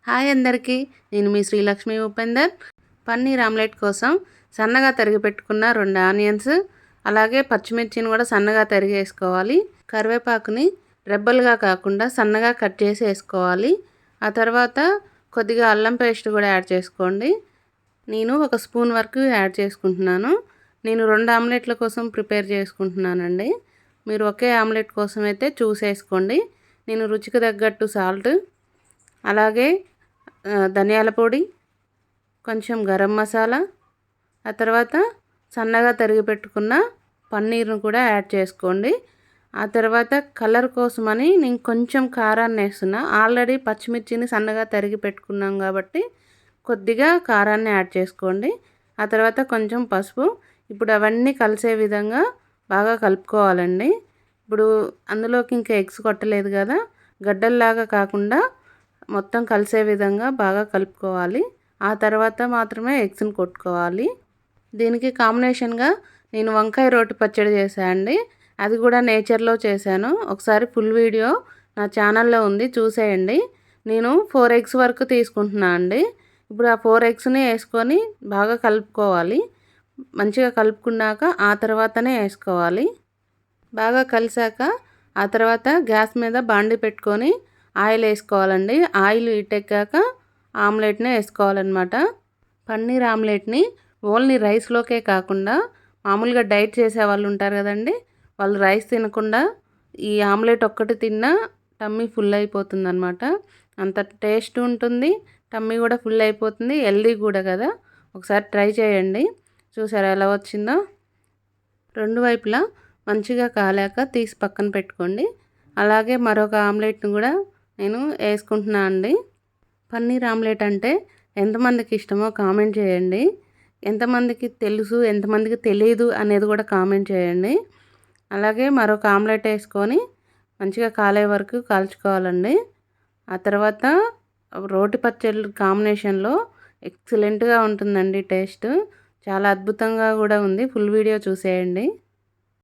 Hi అందరికీ, నేను మీ Srilakshmi Upender. Paneer omelette కోసం సన్నగా తరిగి పెట్టుకున్న 2 ఆనియన్స్, అలాగే పచ్చిమిర్చిని కూడా సన్నగా తరిగి వేసుకోవాలి. కరివేపాకుని రెబ్బలుగా కాకుండా సన్నగా కట్ చేసి వేసుకోవాలి. ఆ తర్వాత కొద్దిగా అల్లం పేస్ట్ కూడా యాడ్ చేసుకోండి. నేను 1 స్పూన్ వరకు యాడ్ చేసుకుంటున్నాను. నేను 2 ఆమ్లెట్ల కోసం ప్రిపేర్ చేసుకుంటున్నానండి. మీరు ఒకే ఆమ్లెట్ కోసం అయితే చూసేసుకోండి. నేను రుచికి తగ్గట్టు సాల్ట్, అలాగే ధనియాల పొడి, కొంచెం గరం మసాలా, ఆ తర్వాత సన్నగా తరిగి పెట్టుకున్న పన్నీర్ను కూడా యాడ్ చేసుకోండి. ఆ తర్వాత కలర్ కోసమని నేను కొంచెం కారాన్ని వేస్తున్నా. ఆల్రెడీ పచ్చిమిర్చిని సన్నగా తరిగి పెట్టుకున్నాం కాబట్టి కొద్దిగా కారాన్ని యాడ్ చేసుకోండి. ఆ తర్వాత కొంచెం పసుపు. ఇప్పుడు అవన్నీ కలిసే విధంగా బాగా కలుపుకోవాలండి. ఇప్పుడు అందులోకి ఇంకా ఎగ్స్ కొట్టలేదు కదా, గడ్డల్లాగా కాకుండా మొత్తం కలిసే విధంగా బాగా కలుపుకోవాలి. ఆ తర్వాత మాత్రమే ఎగ్స్ని కొట్టుకోవాలి. దీనికి కాంబినేషన్గా నేను వంకాయ రోటి పచ్చడి చేశాను అండి. అది కూడా నేచర్లో చేశాను. ఒకసారి ఫుల్ వీడియో నా ఛానల్లో ఉంది, చూసేయండి. నేను 4 ఎగ్స్ వరకు తీసుకుంటున్నాను అండి. ఇప్పుడు ఆ 4 ఎగ్స్ని వేసుకొని బాగా కలుపుకోవాలి. మంచిగా కలుపుకున్నాక ఆ తర్వాతనే వేసుకోవాలి. బాగా కలిసాక ఆ తర్వాత గ్యాస్ మీద బాండి పెట్టుకొని ఆయిల్ వేసుకోవాలండి. ఆయిల్ హీటెక్కాక ఆమ్లెట్ని వేసుకోవాలన్నమాట. పన్నీర్ ఆమ్లెట్ని ఓన్లీ రైస్లోకే కాకుండా మామూలుగా డైట్ చేసే వాళ్ళు ఉంటారు కదండి, వాళ్ళు రైస్ తినకుండా ఈ ఆమ్లెట్ ఒక్కటి తిన్నా టమ్మీ ఫుల్ అయిపోతుందన్నమాట. అంత టేస్ట్ ఉంటుంది, టమ్మీ కూడా ఫుల్ అయిపోతుంది, హెల్దీ కూడా కదా. ఒకసారి ట్రై చేయండి. చూసారా ఎలా వచ్చిందో. 2 వైపులా మంచిగా కాలాక తీసి పక్కన పెట్టుకోండి. అలాగే మరొక ఆమ్లెట్ని కూడా నేను వేసుకుంటున్నాను అండి. పన్నీర్ ఆమ్లెట్ అంటే ఎంతమందికి ఇష్టమో కామెంట్ చేయండి. ఎంతమందికి తెలుసు, ఎంతమందికి తెలియదు అనేది కూడా కామెంట్ చేయండి. అలాగే మరొక ఆమ్లెట్ వేసుకొని మంచిగా కాలే వరకు కాల్చుకోవాలండి. ఆ తర్వాత రోటి పచ్చడి కాంబినేషన్లో ఎక్సలెంట్గా ఉంటుందండి. టేస్ట్ చాలా అద్భుతంగా కూడా ఉంది. ఫుల్ వీడియో చూసేయండి.